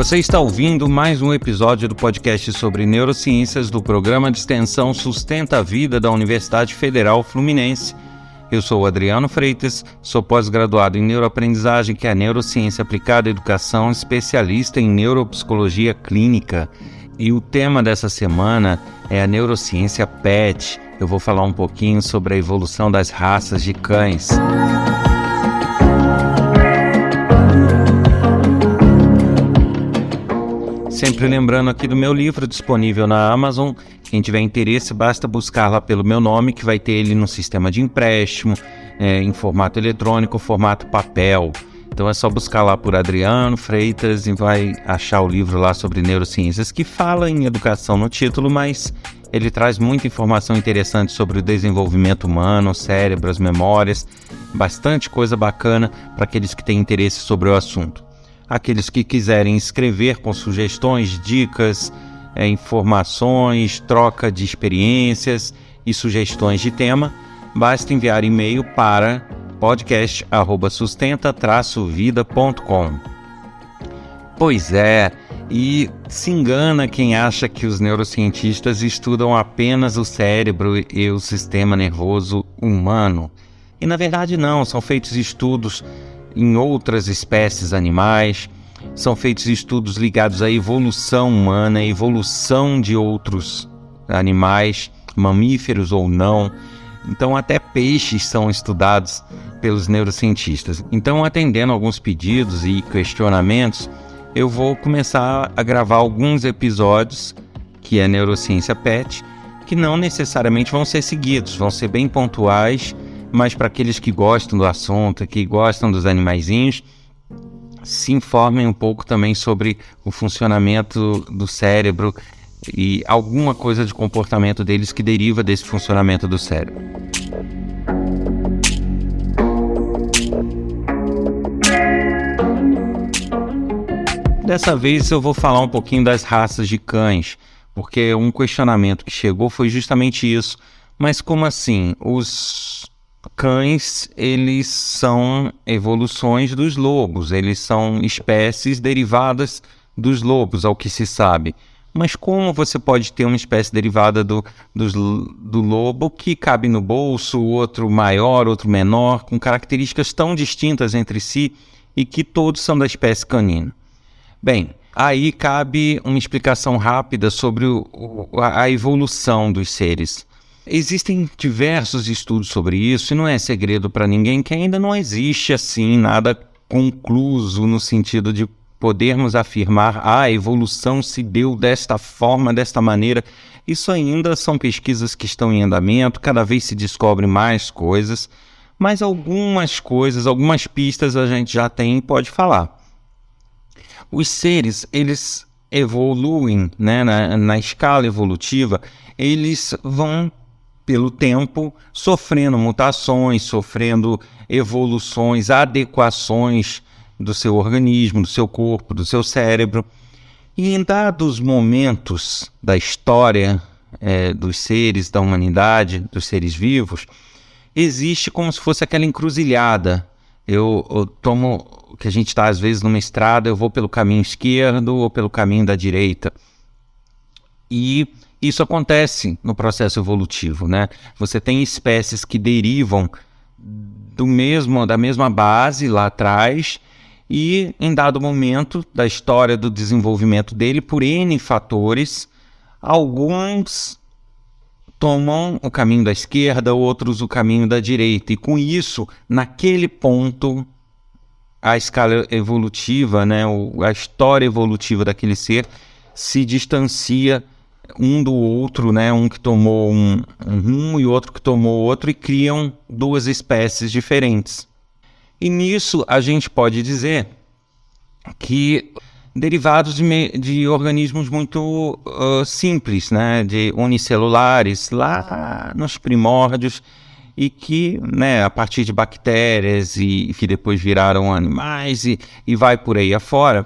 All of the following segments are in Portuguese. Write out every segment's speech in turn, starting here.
Você está ouvindo mais um episódio do podcast sobre neurociências do programa de extensão Sustenta a Vida da Universidade Federal Fluminense. Eu sou o Adriano Freitas, sou pós-graduado em neuroaprendizagem, que é a neurociência aplicada à educação, especialista em neuropsicologia clínica. E o tema dessa semana é a neurociência PET. Eu vou falar um pouquinho sobre a evolução das raças de cães. Sempre lembrando aqui do meu livro disponível na Amazon. Quem tiver interesse, basta buscar lá pelo meu nome, que vai ter ele no sistema de empréstimo, em formato eletrônico, formato papel. Então é só buscar lá por Adriano Freitas e vai achar o livro lá sobre neurociências, que fala em educação no título, mas ele traz muita informação interessante sobre o desenvolvimento humano, o cérebro, as memórias, bastante coisa bacana para aqueles que têm interesse sobre o assunto. Aqueles que quiserem escrever com sugestões, dicas, informações, troca de experiências e sugestões de tema, basta enviar e-mail para podcast@sustenta-vida.com. Pois é, e se engana quem acha que os neurocientistas estudam apenas o cérebro e o sistema nervoso humano. E na verdade não, são feitos estudos em outras espécies animais, são feitos estudos ligados à evolução humana, à evolução de outros animais, mamíferos ou não. Então até peixes são estudados pelos neurocientistas. Então, atendendo alguns pedidos e questionamentos, eu vou começar a gravar alguns episódios, que é Neurociência PET, que não necessariamente vão ser seguidos, vão ser bem pontuais, mas para aqueles que gostam do assunto, que gostam dos animaizinhos, se informem um pouco também sobre o funcionamento do cérebro e alguma coisa de comportamento deles que deriva desse funcionamento do cérebro. Dessa vez eu vou falar um pouquinho das raças de cães, porque um questionamento que chegou foi justamente isso. Mas como assim? Os cães, eles são evoluções dos lobos, eles são espécies derivadas dos lobos, ao que se sabe. Mas como você pode ter uma espécie derivada do lobo que cabe no bolso, outro maior, outro menor, com características tão distintas entre si e que todos são da espécie canina? Bem, aí cabe uma explicação rápida sobre a evolução dos seres. Existem diversos estudos sobre isso e não é segredo para ninguém que ainda não existe assim nada concluso no sentido de podermos afirmar a evolução se deu desta forma, desta maneira. Isso ainda são pesquisas que estão em andamento, cada vez se descobrem mais coisas, mas algumas coisas, algumas pistas a gente já tem e pode falar. Os seres, eles evoluem, né, na escala evolutiva, eles vão pelo tempo, sofrendo mutações, sofrendo evoluções, adequações do seu organismo, do seu corpo, do seu cérebro. E em dados momentos da história dos seres, da humanidade, dos seres vivos, existe como se fosse aquela encruzilhada. Eu tomo, que a gente está às vezes numa estrada, eu vou pelo caminho esquerdo ou pelo caminho da direita. E isso acontece no processo evolutivo, né? Você tem espécies que derivam da mesma base lá atrás e em dado momento da história do desenvolvimento dele, por N fatores, alguns tomam o caminho da esquerda, outros o caminho da direita. E com isso, naquele ponto, a escala evolutiva, né, a história evolutiva daquele ser se distancia um do outro, né? Um que tomou um rumo e outro que tomou outro, e criam duas espécies diferentes. E nisso a gente pode dizer que derivados de organismos muito simples, né? De unicelulares, lá nos primórdios, e que, né, a partir de bactérias e que depois viraram animais e vai por aí afora,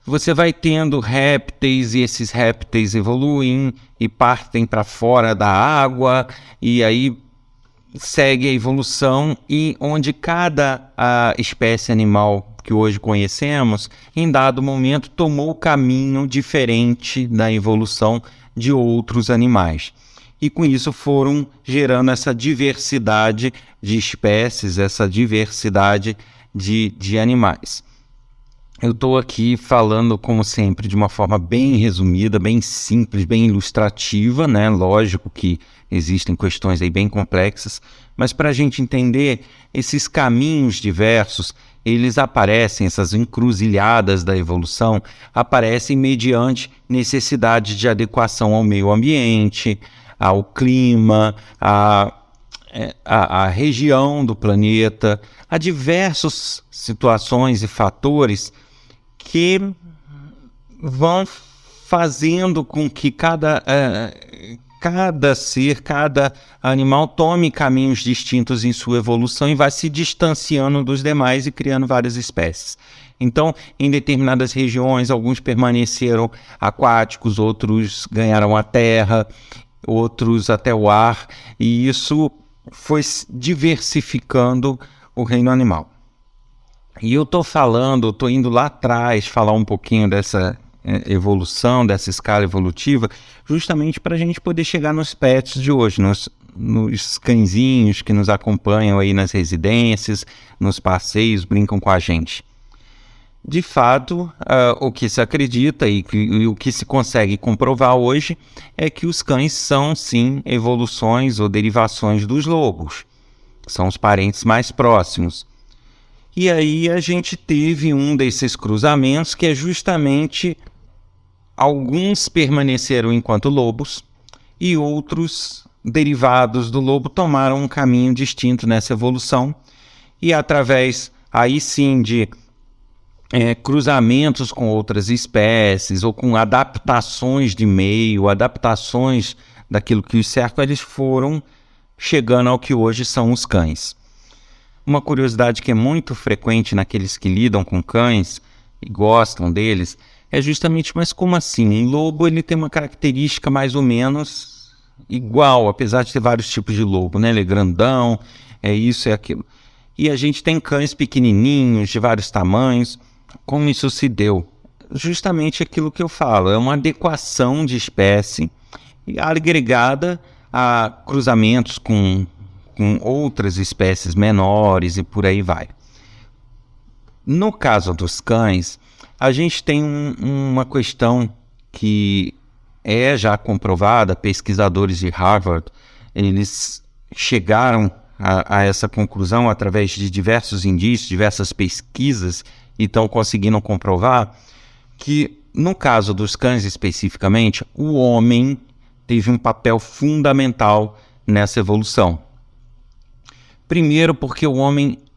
você vai tendo répteis, e esses répteis evoluem e partem para fora da água, e aí segue a evolução e onde cada espécie animal que hoje conhecemos, em dado momento, tomou o caminho diferente da evolução de outros animais. E com isso foram gerando essa diversidade de espécies, essa diversidade de animais. Eu estou aqui falando, como sempre, de uma forma bem resumida, bem simples, bem ilustrativa, né? Lógico que existem questões aí bem complexas, mas para a gente entender esses caminhos diversos, eles aparecem, essas encruzilhadas da evolução, aparecem mediante necessidade de adequação ao meio ambiente, ao clima, à região do planeta, a diversas situações e fatores que vão fazendo com que cada ser, cada animal tome caminhos distintos em sua evolução e vai se distanciando dos demais e criando várias espécies. Então, em determinadas regiões, alguns permaneceram aquáticos, outros ganharam a terra, outros até o ar, e isso foi diversificando o reino animal. E eu estou indo lá atrás falar um pouquinho dessa evolução, dessa escala evolutiva, justamente para a gente poder chegar nos pets de hoje, nos cãezinhos que nos acompanham aí nas residências, nos passeios, brincam com a gente. De fato, o que se acredita e o que se consegue comprovar hoje é que os cães são, sim, evoluções ou derivações dos lobos. São os parentes mais próximos. E aí a gente teve um desses cruzamentos que é justamente alguns permaneceram enquanto lobos e outros derivados do lobo tomaram um caminho distinto nessa evolução e através aí sim de cruzamentos com outras espécies ou com adaptações de meio, adaptações daquilo que os cerca, eles foram chegando ao que hoje são os cães. Uma curiosidade que é muito frequente naqueles que lidam com cães e gostam deles é justamente, mas como assim? Um lobo ele tem uma característica mais ou menos igual, apesar de ter vários tipos de lobo, né? Ele é grandão, é isso, é aquilo. E a gente tem cães pequenininhos, de vários tamanhos. Como isso se deu? Justamente aquilo que eu falo, é uma adequação de espécie agregada a cruzamentos com outras espécies menores e por aí vai. No caso dos cães, a gente tem uma questão que é já comprovada, pesquisadores de Harvard, eles chegaram a essa conclusão através de diversos indícios, diversas pesquisas, e estão conseguindo comprovar que, no caso dos cães especificamente, o homem teve um papel fundamental nessa evolução. Primeiro porque o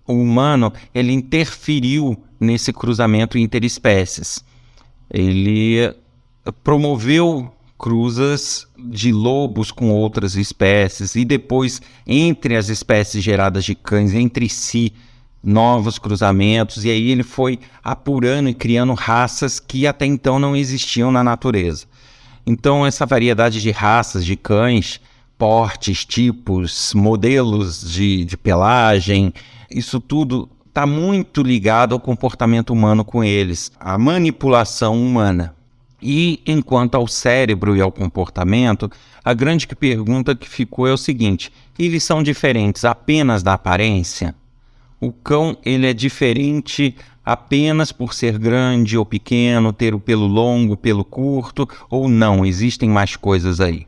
humano, ele interferiu nesse cruzamento interespécies. Ele promoveu cruzas de lobos com outras espécies e depois, entre as espécies geradas de cães, entre si, novos cruzamentos, e aí ele foi apurando e criando raças que até então não existiam na natureza. Então essa variedade de raças de cães, portes, tipos, modelos de pelagem, isso tudo está muito ligado ao comportamento humano com eles, à manipulação humana. E enquanto ao cérebro e ao comportamento, a grande pergunta que ficou é o seguinte: eles são diferentes apenas da aparência? O cão ele é diferente apenas por ser grande ou pequeno, ter o pelo longo, pelo curto, ou não? Existem mais coisas aí?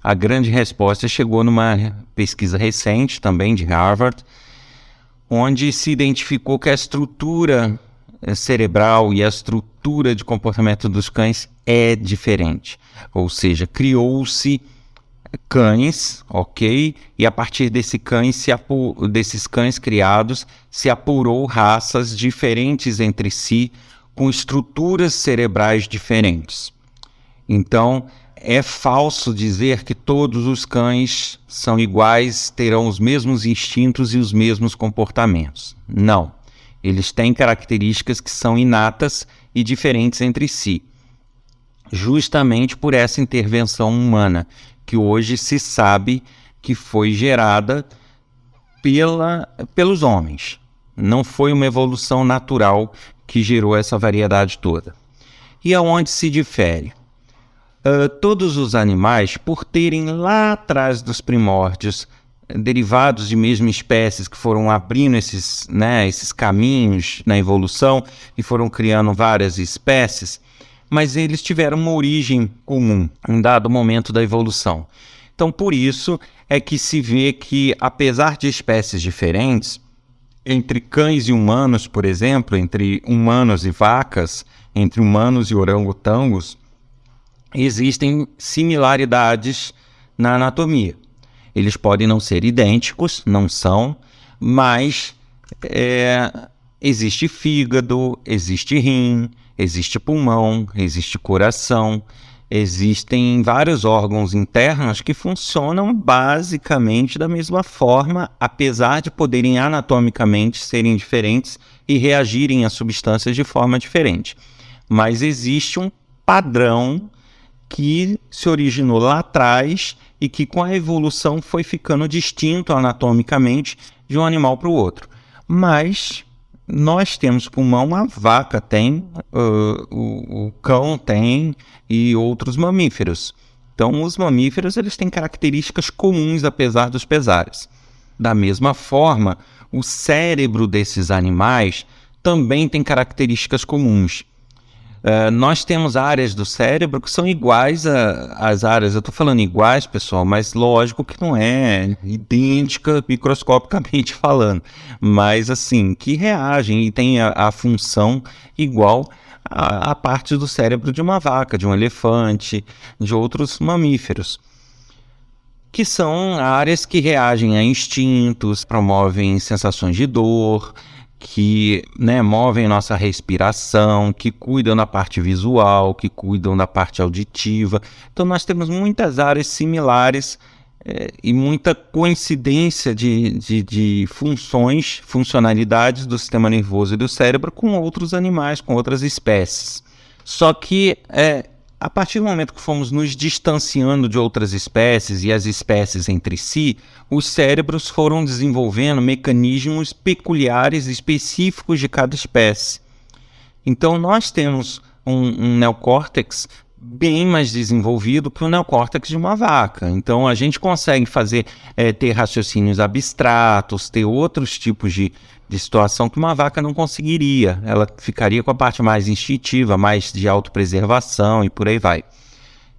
A grande resposta chegou numa pesquisa recente, também de Harvard, onde se identificou que a estrutura cerebral e a estrutura de comportamento dos cães é diferente. Ou seja, criou-se cães, ok? E a partir desses cães criados, se apurou raças diferentes entre si, com estruturas cerebrais diferentes. Então, é falso dizer que todos os cães são iguais, terão os mesmos instintos e os mesmos comportamentos. Não. Eles têm características que são inatas e diferentes entre si, justamente por essa intervenção humana, que hoje se sabe que foi gerada pelos homens. Não foi uma evolução natural que gerou essa variedade toda. E aonde se difere? Todos os animais, por terem lá atrás dos primórdios derivados de mesma espécies que foram abrindo esses caminhos na evolução e foram criando várias espécies, mas eles tiveram uma origem comum em dado momento da evolução. Então, por isso é que se vê que, apesar de espécies diferentes, entre cães e humanos, por exemplo, entre humanos e vacas, entre humanos e orangotangos, existem similaridades na anatomia. Eles podem não ser idênticos, não são, mas existe fígado, existe rim, existe pulmão, existe coração, existem vários órgãos internos que funcionam basicamente da mesma forma, apesar de poderem anatomicamente serem diferentes e reagirem a substâncias de forma diferente. Mas existe um padrão que se originou lá atrás e que com a evolução foi ficando distinto anatomicamente de um animal para o outro. Mas nós temos pulmão, a vaca tem, o cão tem e outros mamíferos. Então os mamíferos eles têm características comuns apesar dos pesares. Da mesma forma, o cérebro desses animais também tem características comuns. Nós temos áreas do cérebro que são iguais às áreas, eu estou falando iguais, pessoal, mas lógico que não é idêntica microscopicamente falando, mas assim, que reagem e tem a função igual à parte do cérebro de uma vaca, de um elefante, de outros mamíferos, que são áreas que reagem a instintos, promovem sensações de dor, que movem nossa respiração, que cuidam da parte visual, que cuidam da parte auditiva. Então nós temos muitas áreas similares e muita coincidência de funcionalidades do sistema nervoso e do cérebro com outros animais, com outras espécies. Só que a partir do momento que fomos nos distanciando de outras espécies e as espécies entre si, os cérebros foram desenvolvendo mecanismos peculiares específicos de cada espécie. Então nós temos um neocórtex bem mais desenvolvido que o neocórtex de uma vaca. Então a gente consegue ter raciocínios abstratos, ter outros tipos de situação que uma vaca não conseguiria. Ela ficaria com a parte mais instintiva, mais de autopreservação e por aí vai.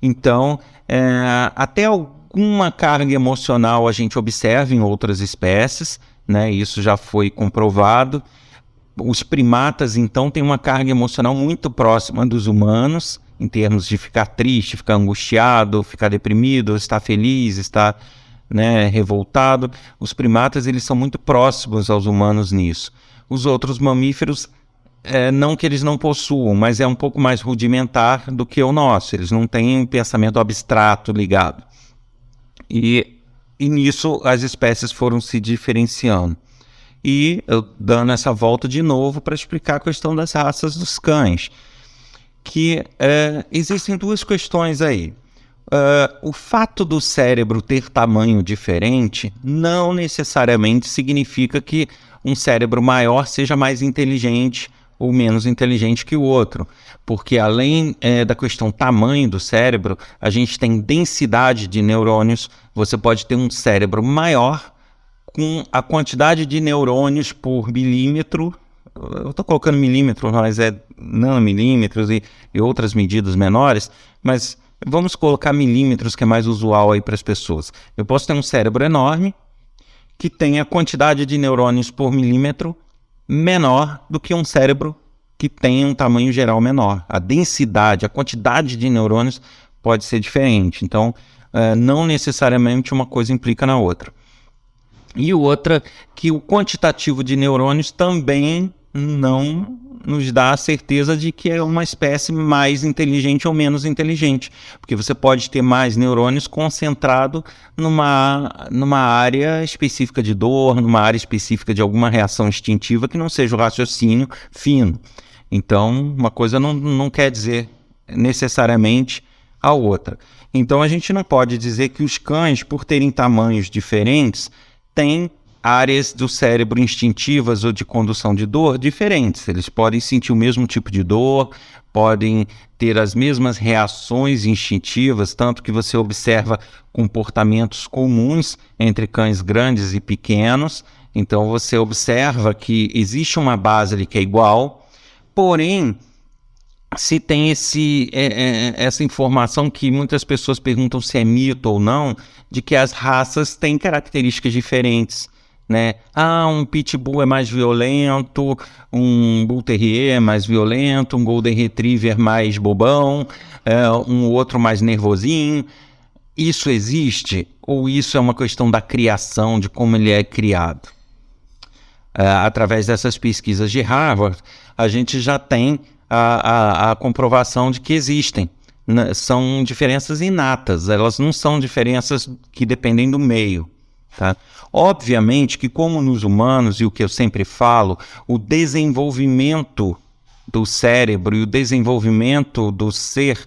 Então, até alguma carga emocional a gente observa em outras espécies, isso já foi comprovado. Os primatas, então, têm uma carga emocional muito próxima dos humanos, em termos de ficar triste, ficar angustiado, ficar deprimido, estar feliz, estar revoltado. Os primatas eles são muito próximos aos humanos nisso. Os outros mamíferos, não que eles não possuam, mas é um pouco mais rudimentar do que o nosso. Eles não têm um pensamento abstrato ligado. E nisso as espécies foram se diferenciando. E eu dando essa volta de novo para explicar a questão das raças dos cães. Que existem duas questões aí. O fato do cérebro ter tamanho diferente não necessariamente significa que um cérebro maior seja mais inteligente ou menos inteligente que o outro, porque além da questão tamanho do cérebro, a gente tem densidade de neurônios. Você pode ter um cérebro maior com a quantidade de neurônios por milímetro. Eu estou colocando milímetros, mas nanomilímetros e outras medidas menores, mas vamos colocar milímetros, que é mais usual aí para as pessoas. Eu posso ter um cérebro enorme que tem a quantidade de neurônios por milímetro menor do que um cérebro que tem um tamanho geral menor. A densidade, a quantidade de neurônios pode ser diferente. Então, não necessariamente uma coisa implica na outra. E outra, que o quantitativo de neurônios também não nos dá a certeza de que é uma espécie mais inteligente ou menos inteligente, porque você pode ter mais neurônios concentrado numa área específica de dor, numa área específica de alguma reação instintiva que não seja o raciocínio fino. Então, uma coisa não quer dizer necessariamente a outra. Então a gente não pode dizer que os cães, por terem tamanhos diferentes, têm áreas do cérebro instintivas ou de condução de dor diferentes. Eles podem sentir o mesmo tipo de dor, podem ter as mesmas reações instintivas, tanto que você observa comportamentos comuns entre cães grandes e pequenos. Então você observa que existe uma base ali que é igual, porém, se tem essa informação que muitas pessoas perguntam se é mito ou não, de que as raças têm características diferentes, né? Um Pitbull é mais violento, um Bull Terrier é mais violento, um Golden Retriever mais bobão, um outro mais nervosinho. Isso existe? Ou isso é uma questão da criação, de como ele é criado? Através dessas pesquisas de Harvard, a gente já tem a comprovação de que existem. São diferenças inatas, elas não são diferenças que dependem do meio. Tá? Obviamente que, como nos humanos, e o que eu sempre falo, o desenvolvimento do cérebro e o desenvolvimento do ser,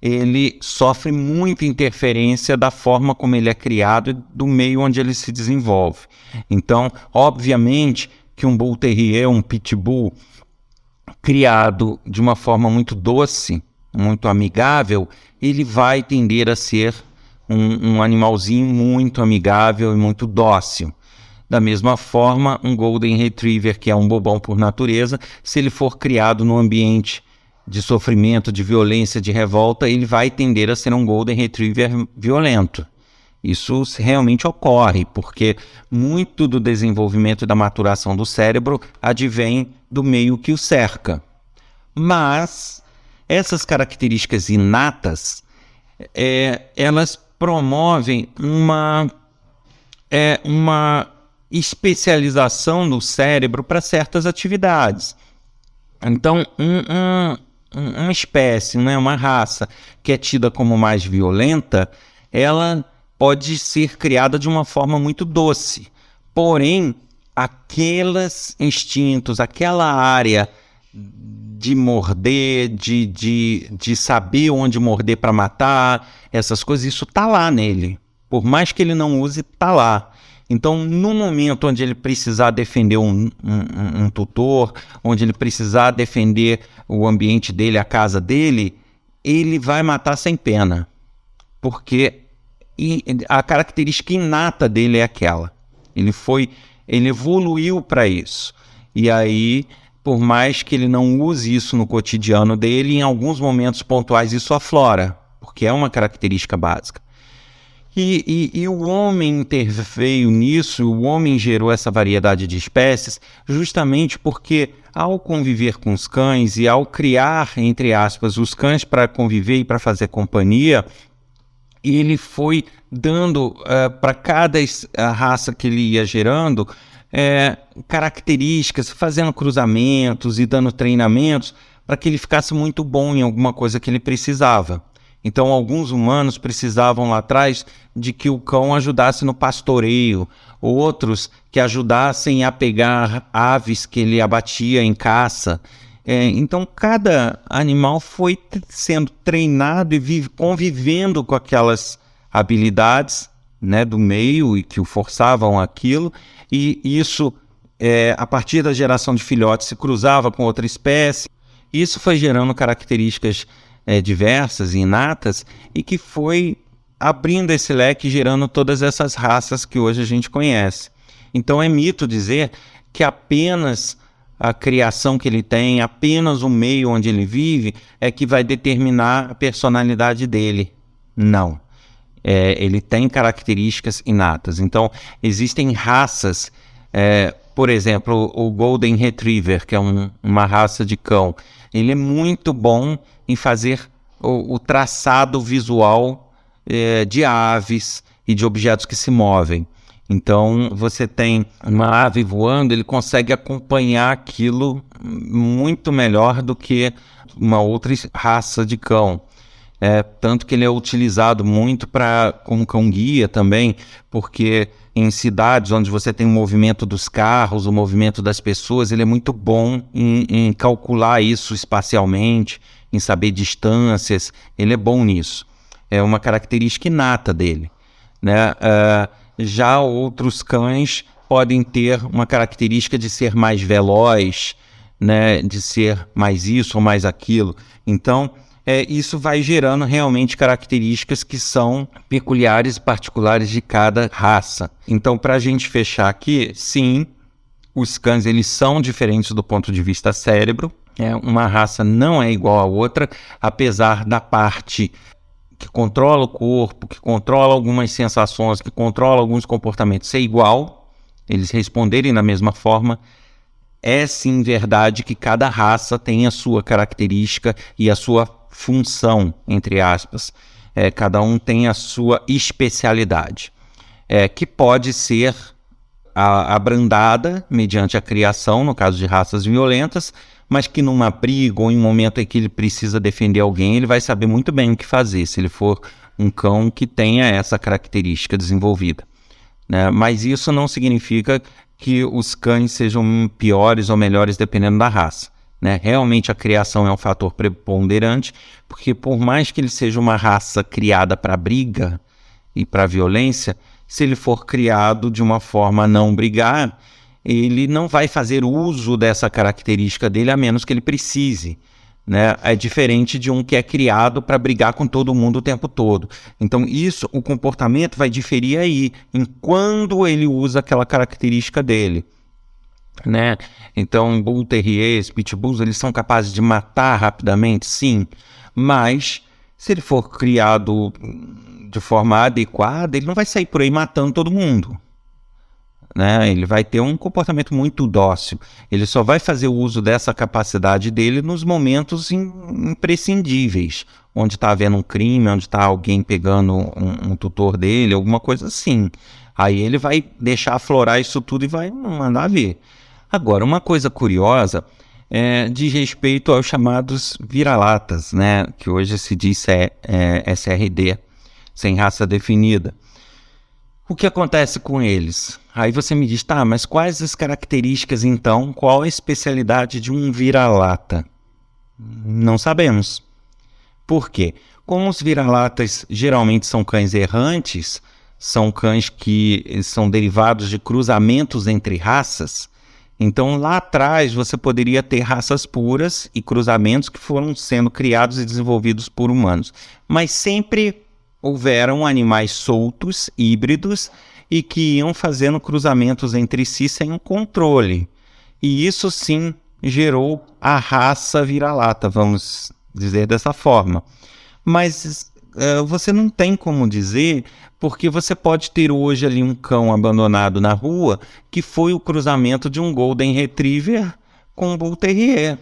ele sofre muita interferência da forma como ele é criado e do meio onde ele se desenvolve. Então, obviamente que um Bull Terrier, um Pitbull, criado de uma forma muito doce, muito amigável, ele vai tender a ser um animalzinho muito amigável e muito dócil. Da mesma forma, um Golden Retriever, que é um bobão por natureza, se ele for criado num ambiente de sofrimento, de violência, de revolta, ele vai tender a ser um Golden Retriever violento. Isso realmente ocorre, porque muito do desenvolvimento e da maturação do cérebro advém do meio que o cerca. Mas essas características inatas, elas promovem uma especialização do cérebro para certas atividades. Então, uma espécie, né, uma raça que é tida como mais violenta, ela pode ser criada de uma forma muito doce. Porém, aqueles instintos, aquela área de morder, de saber onde morder para matar, essas coisas, isso está lá nele. Por mais que ele não use, está lá. Então, no momento onde ele precisar defender um tutor, onde ele precisar defender o ambiente dele, a casa dele, ele vai matar sem pena. Porque a característica inata dele é aquela. Ele evoluiu para isso. E aí, por mais que ele não use isso no cotidiano dele, em alguns momentos pontuais isso aflora, porque é uma característica básica. E o homem interveio nisso, o homem gerou essa variedade de espécies, justamente porque, ao conviver com os cães e ao criar, entre aspas, os cães para conviver e para fazer companhia, ele foi dando para cada raça que ele ia gerando características, fazendo cruzamentos e dando treinamentos para que ele ficasse muito bom em alguma coisa que ele precisava. Então, alguns humanos precisavam lá atrás de que o cão ajudasse no pastoreio, outros que ajudassem a pegar aves que ele abatia em caça. Então, cada animal foi sendo treinado e convivendo com aquelas habilidades, né, do meio e que o forçavam aquilo, e isso, a partir da geração de filhotes, se cruzava com outra espécie. Isso foi gerando características diversas e inatas, e que foi abrindo esse leque, gerando todas essas raças que hoje a gente conhece. Então é mito dizer que apenas a criação que ele tem, apenas o meio onde ele vive é que vai determinar a personalidade dele. Não. Ele tem características inatas. Então existem raças, por exemplo, o Golden Retriever, que é uma raça de cão, ele é muito bom em fazer o traçado visual de aves e de objetos que se movem. Então, você tem uma ave voando, ele consegue acompanhar aquilo muito melhor do que uma outra raça de cão. Tanto que ele é utilizado muito como cão-guia também, porque em cidades onde você tem o movimento dos carros, o movimento das pessoas, ele é muito bom em calcular isso espacialmente, em saber distâncias, ele é bom nisso. é uma característica inata dele, né? Já outros cães podem ter uma característica de ser mais veloz, né? De ser mais isso ou mais aquilo. Então, isso vai gerando realmente características que são peculiares e particulares de cada raça. Então, para a gente fechar aqui, sim, os cães eles são diferentes do ponto de vista cérebro. Uma raça não é igual à outra, apesar da parte que controla o corpo, que controla algumas sensações, que controla alguns comportamentos ser igual, eles responderem da mesma forma. É sim verdade que cada raça tem a sua característica e a sua função, entre aspas. Cada um tem a sua especialidade, que pode ser abrandada mediante a criação, no caso de raças violentas, mas que numa briga ou em um momento em que ele precisa defender alguém, ele vai saber muito bem o que fazer, se ele for um cão que tenha essa característica desenvolvida, né? Mas isso não significa que os cães sejam piores ou melhores dependendo da raça, né? Realmente a criação é um fator preponderante, porque por mais que ele seja uma raça criada para briga e para violência, se ele for criado de uma forma a não brigar, ele não vai fazer uso dessa característica dele a menos que ele precise, né? É diferente de um que é criado para brigar com todo mundo o tempo todo. Então o comportamento vai diferir aí, em quando ele usa aquela característica dele, né? Então Bull Terriers, Pitbulls, eles são capazes de matar rapidamente, sim, mas se ele for criado de forma adequada, ele não vai sair por aí matando todo mundo, né? Ele vai ter um comportamento muito dócil. Ele só vai fazer o uso dessa capacidade dele nos momentos imprescindíveis, onde está havendo um crime, onde está alguém pegando um tutor dele, alguma coisa assim. Aí ele vai deixar aflorar isso tudo e vai mandar ver. Agora, uma coisa curiosa diz respeito aos chamados vira-latas, né? Que hoje se diz SRD, sem raça definida. O que acontece com eles? Aí você me diz, tá, mas quais as características então, qual a especialidade de um vira-lata? Não sabemos. Por quê? Como os vira-latas geralmente são cães errantes, são cães que são derivados de cruzamentos entre raças, então lá atrás você poderia ter raças puras e cruzamentos que foram sendo criados e desenvolvidos por humanos, mas sempre houveram animais soltos, híbridos, e que iam fazendo cruzamentos entre si sem um controle. E isso sim gerou a raça vira-lata, vamos dizer dessa forma. Mas você não tem como dizer, porque você pode ter hoje ali um cão abandonado na rua que foi o cruzamento de um Golden Retriever com um Bull Terrier.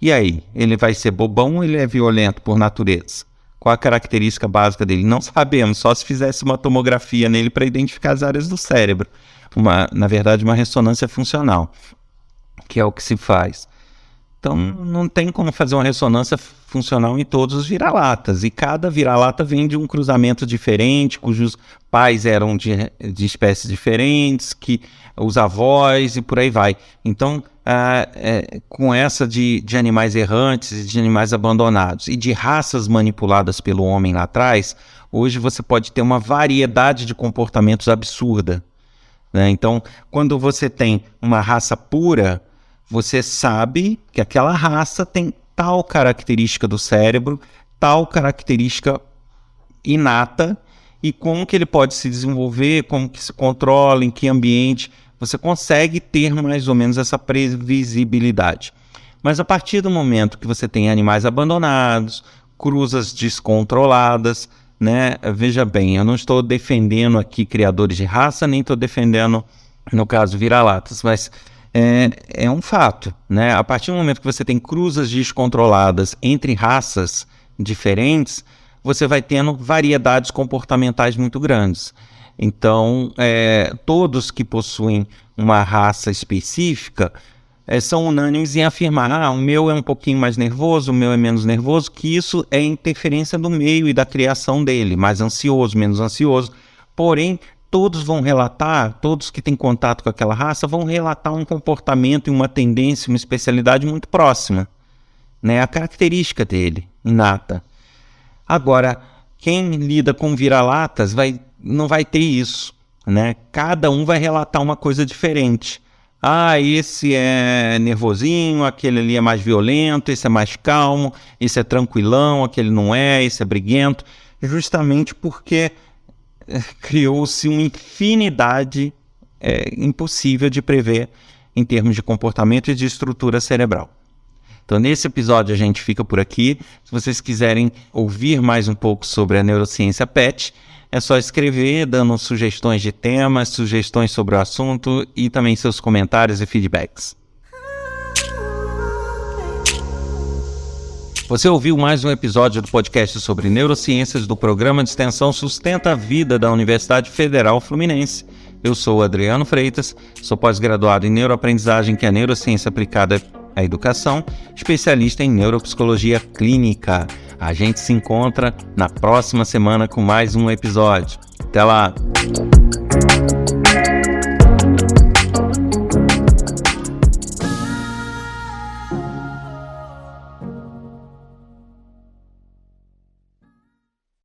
E aí, ele vai ser bobão ou ele é violento por natureza? Qual a característica básica dele? Não sabemos, só se fizesse uma tomografia nele para identificar as áreas do cérebro. Na verdade, uma ressonância funcional, que é o que se faz. Então, não tem como fazer uma ressonância funcional em todos os vira-latas. E cada vira-lata vem de um cruzamento diferente, cujos pais eram de espécies diferentes, que os avós e por aí vai. Então, com essa de animais errantes, de animais abandonados e de raças manipuladas pelo homem lá atrás, hoje você pode ter uma variedade de comportamentos absurda, né? Então, quando você tem uma raça pura, você sabe que aquela raça tem tal característica do cérebro, tal característica inata, e como que ele pode se desenvolver, como que se controla, em que ambiente. Você consegue ter mais ou menos essa previsibilidade. Mas a partir do momento que você tem animais abandonados, cruzas descontroladas, né? Veja bem, eu não estou defendendo aqui criadores de raça, nem estou defendendo, no caso, vira-latas, mas é um fato, né? A partir do momento que você tem cruzas descontroladas entre raças diferentes, você vai tendo variedades comportamentais muito grandes. Então, todos que possuem uma raça específica são unânimes em afirmar: o meu é um pouquinho mais nervoso, o meu é menos nervoso, que isso é interferência do meio e da criação dele, mais ansioso, menos ansioso. Porém, todos vão relatar, todos que têm contato com aquela raça vão relatar um comportamento e uma tendência, uma especialidade muito próxima, né? A característica dele, inata. Agora, quem lida com vira-latas não vai ter isso, né? Cada um vai relatar uma coisa diferente. Esse é nervosinho, aquele ali é mais violento, esse é mais calmo, esse é tranquilão, aquele não é, esse é briguento. Justamente porque criou-se uma infinidade impossível de prever em termos de comportamento e de estrutura cerebral. Então, nesse episódio a gente fica por aqui. Se vocês quiserem ouvir mais um pouco sobre a neurociência PET, é só escrever, dando sugestões de temas, sugestões sobre o assunto e também seus comentários e feedbacks. Você ouviu mais um episódio do podcast sobre neurociências do programa de extensão Sustenta a Vida da Universidade Federal Fluminense. Eu sou o Adriano Freitas, sou pós-graduado em neuroaprendizagem, que é a neurociência aplicada à educação, especialista em neuropsicologia clínica. A gente se encontra na próxima semana com mais um episódio. Até lá!